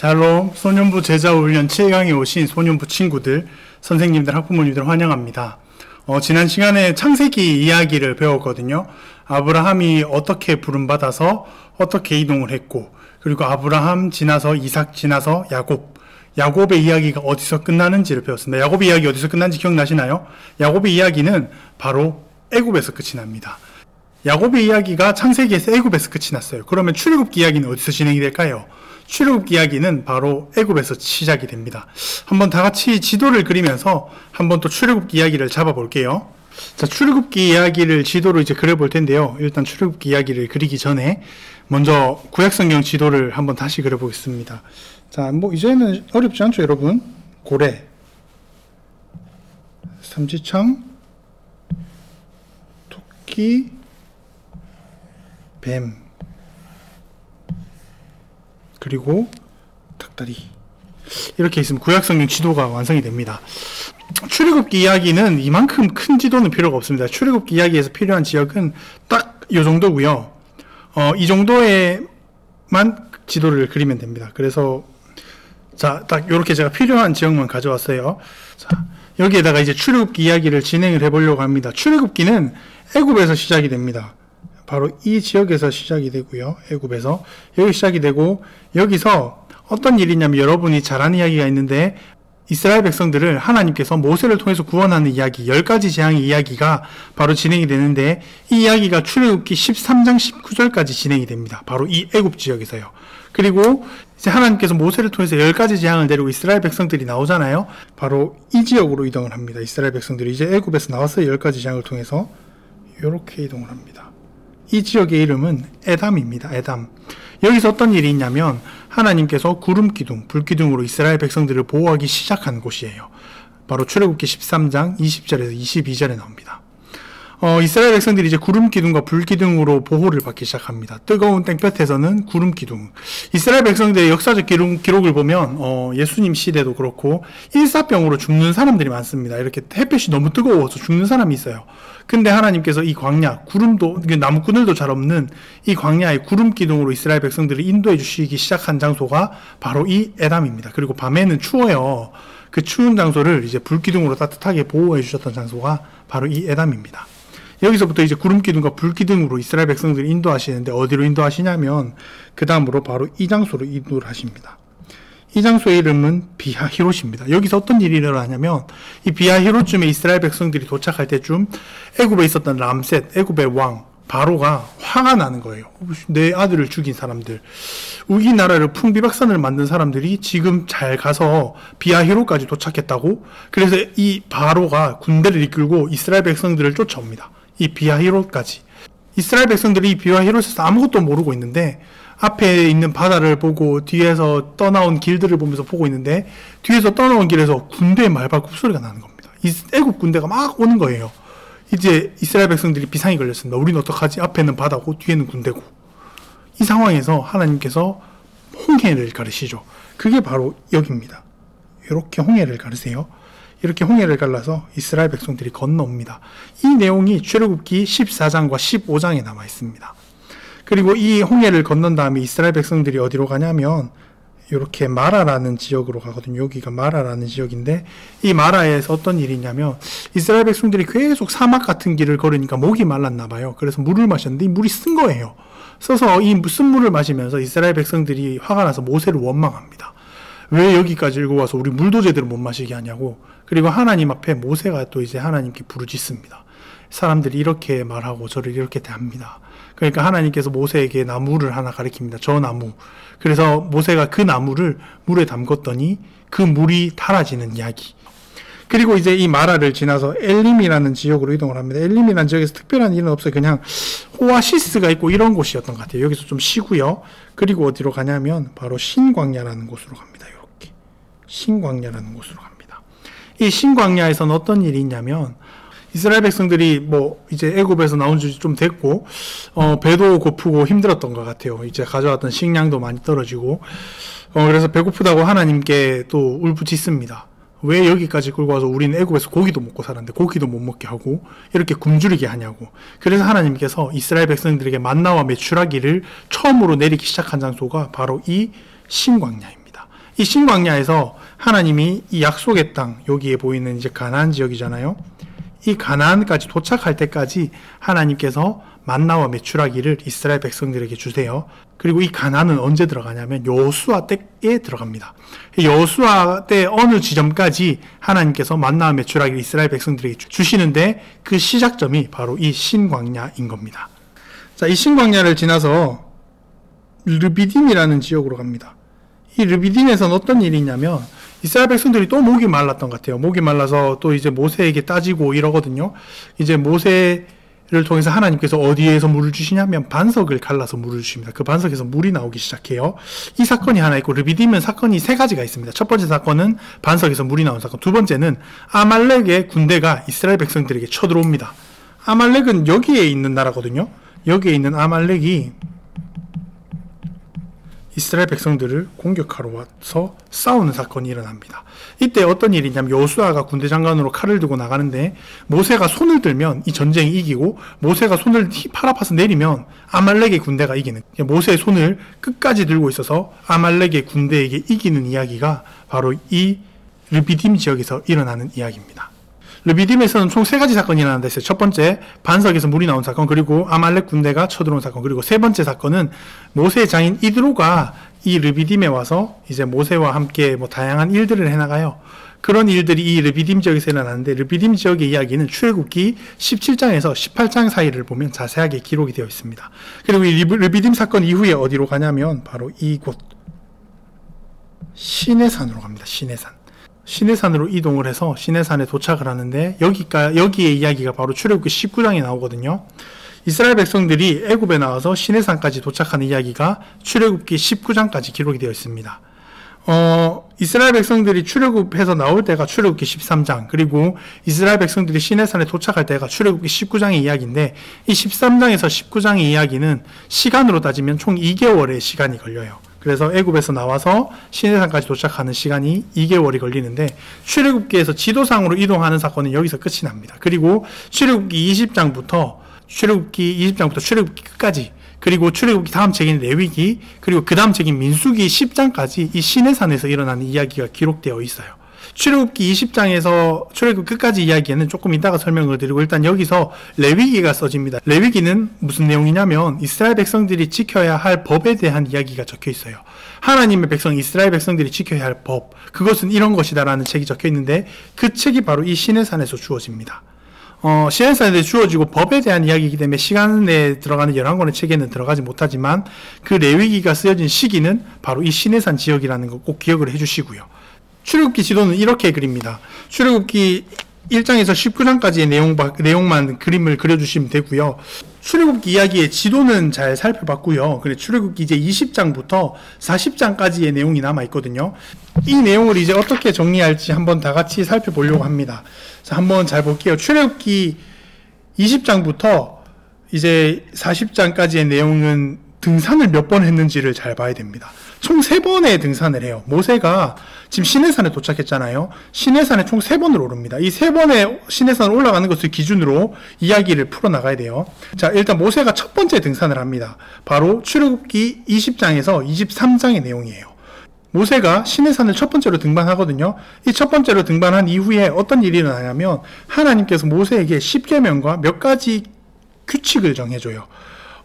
샬롬, 소년부 제자훈련 7강에 오신 소년부 친구들, 선생님들, 학부모님들 환영합니다. 지난 시간에 창세기 이야기를 배웠거든요. 아브라함이 어떻게 부름받아서 어떻게 이동을 했고, 그리고 아브라함 지나서 이삭 지나서 야곱의 이야기가 어디서 끝나는지를 배웠습니다. 야곱의 이야기 어디서 끝난지 기억나시나요? 야곱의 이야기는 바로 애굽에서 끝이 납니다. 야곱의 이야기가 창세기에서 애굽에서 끝이 났어요. 그러면 출애굽기 이야기는 어디서 진행이 될까요? 출애굽기 이야기는 바로 애굽에서 시작이 됩니다. 한번 다 같이 지도를 그리면서 한번 또 출애굽기 이야기를 잡아볼게요. 자, 출애굽기 이야기를 지도로 이제 그려볼 텐데요. 일단 출애굽기 이야기를 그리기 전에 먼저 구약성경 지도를 한번 다시 그려보겠습니다. 자, 이제는 어렵지 않죠, 여러분? 고래, 삼지창, 토끼, 뱀, 그리고 닭다리, 이렇게 있으면 구약성경 지도가 완성이 됩니다. 출애굽기 이야기는 이만큼 큰 지도는 필요가 없습니다. 출애굽기 이야기에서 필요한 지역은 딱 이 정도고요. 이 정도에만 지도를 그리면 됩니다. 그래서 자, 딱 이렇게 제가 필요한 지역만 가져왔어요. 자, 여기에다가 이제 출애굽기 이야기를 진행을 해보려고 합니다. 출애굽기는 애굽에서 시작이 됩니다. 바로 이 지역에서 시작이 되고요. 애굽에서 여기 시작이 되고, 여기서 어떤 일이냐면 여러분이 잘 아는 이야기가 있는데, 이스라엘 백성들을 하나님께서 모세를 통해서 구원하는 이야기, 10가지 재앙의 이야기가 바로 진행이 되는데, 이 이야기가 출애굽기 13장 19절까지 진행이 됩니다. 바로 이 애굽 지역에서요. 그리고 이제 하나님께서 모세를 통해서 10가지 재앙을 내리고 이스라엘 백성들이 나오잖아요. 바로 이 지역으로 이동을 합니다. 이스라엘 백성들이 이제 애굽에서 나와서 10가지 재앙을 통해서 이렇게 이동을 합니다. 이 지역의 이름은 에담입니다. 에담. 여기서 어떤 일이 있냐면 하나님께서 구름기둥, 불기둥으로 이스라엘 백성들을 보호하기 시작한 곳이에요. 바로 출애굽기 13장 20절에서 22절에 나옵니다. 이스라엘 백성들이 이제 구름기둥과 불기둥으로 보호를 받기 시작합니다. 뜨거운 땡볕에서는 구름기둥. 이스라엘 백성들의 역사적 기록을 보면 예수님 시대도 그렇고 일사병으로 죽는 사람들이 많습니다. 이렇게 햇볕이 너무 뜨거워서 죽는 사람이 있어요. 근데 하나님께서 이 광야, 구름도, 나무꾼들도 잘 없는 이 광야의 구름기둥으로 이스라엘 백성들을 인도해 주시기 시작한 장소가 바로 이 에담입니다. 그리고 밤에는 추워요. 그 추운 장소를 이제 불기둥으로 따뜻하게 보호해 주셨던 장소가 바로 이 에담입니다. 여기서부터 이제 구름기둥과 불기둥으로 이스라엘 백성들을 인도하시는데, 어디로 인도하시냐면 그 다음으로 바로 이 장소로 인도를 하십니다. 이 장소의 이름은 비하히롯입니다. 여기서 어떤 일이 일어나냐면 이 비하히롯쯤에 이스라엘 백성들이 도착할 때쯤 애굽에 있었던 람셋, 애굽의 왕 바로가 화가 나는 거예요. 내 아들을 죽인 사람들, 이 나라를 풍비박산을 만든 사람들이 지금 잘 가서 비하히롯까지 도착했다고. 그래서 이 바로가 군대를 이끌고 이스라엘 백성들을 쫓아옵니다. 이 비하히롯까지. 이스라엘 백성들이 이 비하히롯에서 아무것도 모르고 있는데, 앞에 있는 바다를 보고 뒤에서 떠나온 길들을 보면서 보고 있는데, 뒤에서 떠나온 길에서 군대의 말발굽 소리가 나는 겁니다. 애굽 군대가 막 오는 거예요. 이제 이스라엘 백성들이 비상이 걸렸습니다. 우리는 어떡하지? 앞에는 바다고 뒤에는 군대고. 이 상황에서 하나님께서 홍해를 가르시죠. 그게 바로 여기입니다. 이렇게 홍해를 가르세요. 이렇게 홍해를 갈라서 이스라엘 백성들이 건너옵니다. 이 내용이 출애굽기 14장과 15장에 남아 있습니다. 그리고 이 홍해를 건넌 다음에 이스라엘 백성들이 어디로 가냐면 이렇게 마라라는 지역으로 가거든요. 여기가 마라라는 지역인데, 이 마라에서 어떤 일이 있냐면 이스라엘 백성들이 계속 사막 같은 길을 걸으니까 목이 말랐나 봐요. 그래서 물을 마셨는데 이 물이 쓴 거예요. 써서 이 쓴 물을 마시면서 이스라엘 백성들이 화가 나서 모세를 원망합니다. 왜 여기까지 일고 와서 우리 물도 제대로 못 마시게 하냐고. 그리고 하나님 앞에 모세가 또 이제 하나님께 부르짖습니다. 사람들이 이렇게 말하고 저를 이렇게 대합니다. 그러니까 하나님께서 모세에게 나무를 하나 가리킵니다. 저 나무. 그래서 모세가 그 나무를 물에 담궜더니 그 물이 달아지는 이야기. 그리고 이제 이 마라를 지나서 엘림이라는 지역으로 이동을 합니다. 엘림이라는 지역에서 특별한 일은 없어요. 그냥 오아시스가 있고 이런 곳이었던 것 같아요. 여기서 좀 쉬고요. 그리고 어디로 가냐면 바로 신광야라는 곳으로 갑니다. 이렇게 신광야라는 곳으로 갑니다. 이 신광야에서는 어떤 일이 있냐면 이스라엘 백성들이 이제 애굽에서 나온 지 좀 됐고, 배도 고프고 힘들었던 것 같아요. 이제 가져왔던 식량도 많이 떨어지고, 그래서 배고프다고 하나님께 또 울부짖습니다. 왜 여기까지 끌고 와서 우리는 애굽에서 고기도 먹고 살았는데 고기도 못 먹게 하고 이렇게 굶주리게 하냐고. 그래서 하나님께서 이스라엘 백성들에게 만나와 메추라기를 처음으로 내리기 시작한 장소가 바로 이 신광야입니다. 이 신광야에서 하나님이 이 약속의 땅, 여기에 보이는 이제 가나안 지역이잖아요. 이 가나안까지 도착할 때까지 하나님께서 만나와 메추라기를 이스라엘 백성들에게 주세요. 그리고 이 가나안은 언제 들어가냐면 여호수아 때에 들어갑니다. 여호수아 때 어느 지점까지 하나님께서 만나와 메추라기를 이스라엘 백성들에게 주시는데 그 시작점이 바로 이 신광야인 겁니다. 자, 이 신광야를 지나서 르비딤이라는 지역으로 갑니다. 이 르비딤에서는 어떤 일이 있냐면 이스라엘 백성들이 또 목이 말랐던 것 같아요. 목이 말라서 또 이제 모세에게 따지고 이러거든요. 이제 모세를 통해서 하나님께서 어디에서 물을 주시냐면 반석을 갈라서 물을 주십니다. 그 반석에서 물이 나오기 시작해요. 이 사건이 하나 있고 르비딤은 사건이 세 가지가 있습니다. 첫 번째 사건은 반석에서 물이 나온 사건. 두 번째는 아말렉의 군대가 이스라엘 백성들에게 쳐들어옵니다. 아말렉은 여기에 있는 나라거든요. 여기에 있는 아말렉이 이스라엘 백성들을 공격하러 와서 싸우는 사건이 일어납니다. 이때 어떤 일이 있냐면 여호수아가 군대 장관으로 칼을 들고 나가는데 모세가 손을 들면 이 전쟁이 이기고 모세가 손을 팔 아파서 내리면 아말렉의 군대가 이기는, 모세의 손을 끝까지 들고 있어서 아말렉의 군대에게 이기는 이야기가 바로 이 르비딤 지역에서 일어나는 이야기입니다. 르비딤에서는 총 세 가지 사건이 일어난다 했어요. 첫 번째, 반석에서 물이 나온 사건, 그리고 아말렉 군대가 쳐들어온 사건, 그리고 세 번째 사건은 모세의 장인 이드로가 이 르비딤에 와서 이제 모세와 함께 뭐 다양한 일들을 해나가요. 그런 일들이 이 르비딤 지역에서 일어나는데, 르비딤 지역의 이야기는 출애굽기 17장에서 18장 사이를 보면 자세하게 기록이 되어 있습니다. 그리고 이 르비딤 사건 이후에 어디로 가냐면 바로 이곳 시내산으로 갑니다. 시내산으로 이동을 해서 시내산에 도착을 하는데, 여기의 이야기가 바로 출애굽기 19장에 나오거든요. 이스라엘 백성들이 애굽에 나와서 시내산까지 도착하는 이야기가 출애굽기 19장까지 기록이 되어 있습니다. 이스라엘 백성들이 출애굽해서 나올 때가 출애굽기 13장, 그리고 이스라엘 백성들이 시내산에 도착할 때가 출애굽기 19장의 이야기인데, 이 13장에서 19장의 이야기는 시간으로 따지면 총 2개월의 시간이 걸려요. 그래서 애굽에서 나와서 시내산까지 도착하는 시간이 2개월이 걸리는데, 출애굽기에서 지도상으로 이동하는 사건은 여기서 끝이 납니다. 그리고 출애굽기 20장부터 출애굽기 끝까지, 그리고 출애굽기 다음 책인 레위기, 그리고 그 다음 책인 민수기 10장까지 이 시내산에서 일어나는 이야기가 기록되어 있어요. 출애굽기 20장에서 출애굽 끝까지 이야기에는 조금 이따가 설명을 드리고, 일단 여기서 레위기가 써집니다. 레위기는 무슨 내용이냐면 이스라엘 백성들이 지켜야 할 법에 대한 이야기가 적혀 있어요. 하나님의 백성, 이스라엘 백성들이 지켜야 할 법, 그것은 이런 것이다라는 책이 적혀 있는데, 그 책이 바로 이 시내산에서 주어집니다. 시내산에 주어지고 법에 대한 이야기이기 때문에 시간에 들어가는 11권의 책에는 들어가지 못하지만, 그 레위기가 쓰여진 시기는 바로 이 시내산 지역이라는 거 꼭 기억을 해주시고요. 출애굽기 지도는 이렇게 그립니다. 출애굽기 1장에서 19장까지의 내용만 그림을 그려주시면 되고요. 출애굽기 이야기의 지도는 잘 살펴봤고요. 그래, 출애굽기 이제 20장부터 40장까지의 내용이 남아있거든요. 이 내용을 이제 어떻게 정리할지 한번 다 같이 살펴보려고 합니다. 자, 한번 잘 볼게요. 출애굽기 20장부터 이제 40장까지의 내용은 등산을 몇 번 했는지를 잘 봐야 됩니다. 총 3번의 등산을 해요. 모세가 지금 시내산에 도착했잖아요. 시내산에 총 3번을 오릅니다. 이 3번의 시내산을 올라가는 것을 기준으로 이야기를 풀어나가야 돼요. 자, 일단 모세가 첫 번째 등산을 합니다. 바로 출애굽기 20장에서 23장의 내용이에요. 모세가 시내산을 첫 번째로 등반하거든요. 이 첫 번째로 등반한 이후에 어떤 일이 일어나냐면, 하나님께서 모세에게 10계명과 몇 가지 규칙을 정해줘요.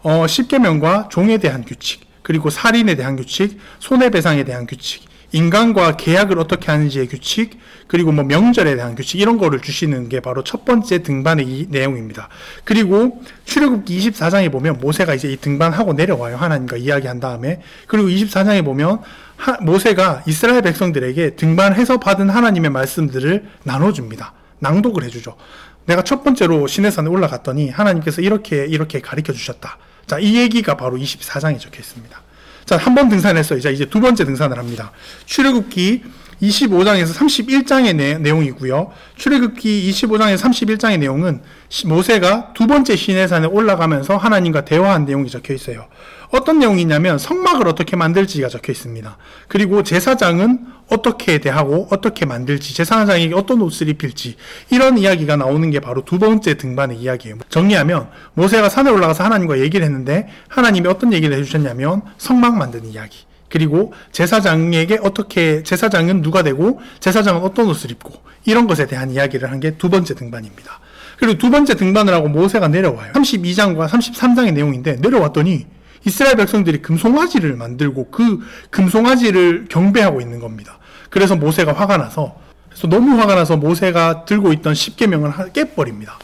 10계명과 종에 대한 규칙, 그리고 살인에 대한 규칙, 손해배상에 대한 규칙, 인간과 계약을 어떻게 하는지의 규칙, 그리고 뭐 명절에 대한 규칙, 이런 거를 주시는 게 바로 첫 번째 등반의 이 내용입니다. 그리고 출애굽기 24장에 보면 모세가 이제 이 등반하고 내려와요. 하나님과 이야기한 다음에. 그리고 24장에 보면 모세가 이스라엘 백성들에게 등반해서 받은 하나님의 말씀들을 나눠줍니다. 낭독을 해주죠. 내가 첫 번째로 시내산에 올라갔더니 하나님께서 이렇게 가르쳐 주셨다. 자, 이 얘기가 바로 24장에 적혀 있습니다. 자, 한 번 등산했어요. 이제 두 번째 등산을 합니다. 출애굽기 25장에서 31장의 내용이고요. 출애굽기 25장에서 31장의 내용은 모세가 두 번째 시내산에 올라가면서 하나님과 대화한 내용이 적혀 있어요. 어떤 내용이냐면 성막을 어떻게 만들지가 적혀 있습니다. 그리고 제사장은 어떻게 대하고 어떻게 만들지, 제사장에게 어떤 옷을 입힐지, 이런 이야기가 나오는 게 바로 두 번째 등반의 이야기예요. 정리하면 모세가 산에 올라가서 하나님과 얘기를 했는데, 하나님이 어떤 얘기를 해주셨냐면 성막 만드는 이야기, 그리고 제사장에게 어떻게, 제사장은 누가 되고 제사장은 어떤 옷을 입고 이런 것에 대한 이야기를 한 게 두 번째 등반입니다. 그리고 두 번째 등반을 하고 모세가 내려와요. 32장과 33장의 내용인데 내려왔더니 이스라엘 백성들이 금송아지를 만들고 그 금송아지를 경배하고 있는 겁니다. 그래서 모세가 화가 나서, 그래서 너무 화가 나서 모세가 들고 있던 10계명을 깨버립니다.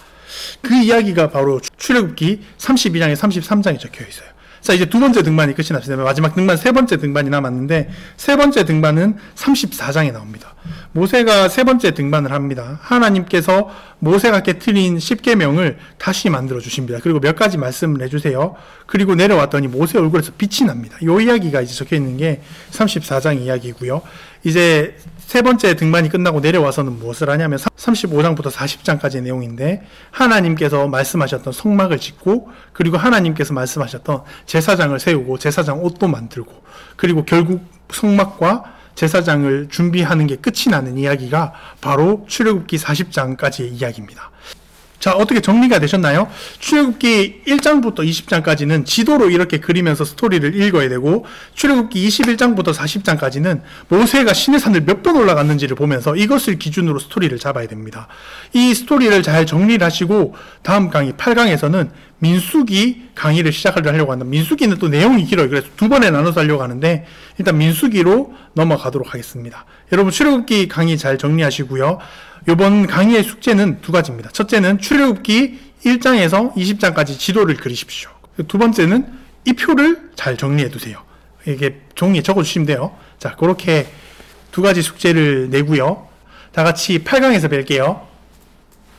그 이야기가 바로 출애굽기 32장에 33장에 적혀 있어요. 자, 이제 두 번째 등반이 끝이 났습니다. 마지막 등반, 세 번째 등반이 남았는데, 세 번째 등반은 34장에 나옵니다. 모세가 세 번째 등반을 합니다. 하나님께서 모세가 깨트린 10계명을 다시 만들어 주십니다. 그리고 몇 가지 말씀을 해주세요. 그리고 내려왔더니 모세 얼굴에서 빛이 납니다. 이 이야기가 이제 적혀 있는 게 34장 이야기고요. 이제 세 번째 등반이 끝나고 내려와서는 무엇을 하냐면 35장부터 40장까지의 내용인데, 하나님께서 말씀하셨던 성막을 짓고, 그리고 하나님께서 말씀하셨던 제사장을 세우고 제사장 옷도 만들고, 그리고 결국 성막과 제사장을 준비하는 게 끝이 나는 이야기가 바로 출애굽기 40장까지의 이야기입니다. 자, 어떻게 정리가 되셨나요? 출애굽기 1장부터 20장까지는 지도로 이렇게 그리면서 스토리를 읽어야 되고, 출애굽기 21장부터 40장까지는 모세가 시내산을 몇 번 올라갔는지를 보면서 이것을 기준으로 스토리를 잡아야 됩니다. 이 스토리를 잘 정리를 하시고 다음 강의 8강에서는 민수기 강의를 시작하려고 한다. 민수기는 또 내용이 길어요. 그래서 두 번에 나눠서 하려고 하는데 일단 민수기로 넘어가도록 하겠습니다. 여러분, 출애굽기 강의 잘 정리하시고요. 이번 강의의 숙제는 두 가지입니다. 첫째는 출애굽기 1장에서 20장까지 지도를 그리십시오. 두 번째는 이 표를 잘 정리해 두세요. 이게 종이에 적어 주시면 돼요. 자, 그렇게 두 가지 숙제를 내고요. 다 같이 8강에서 뵐게요.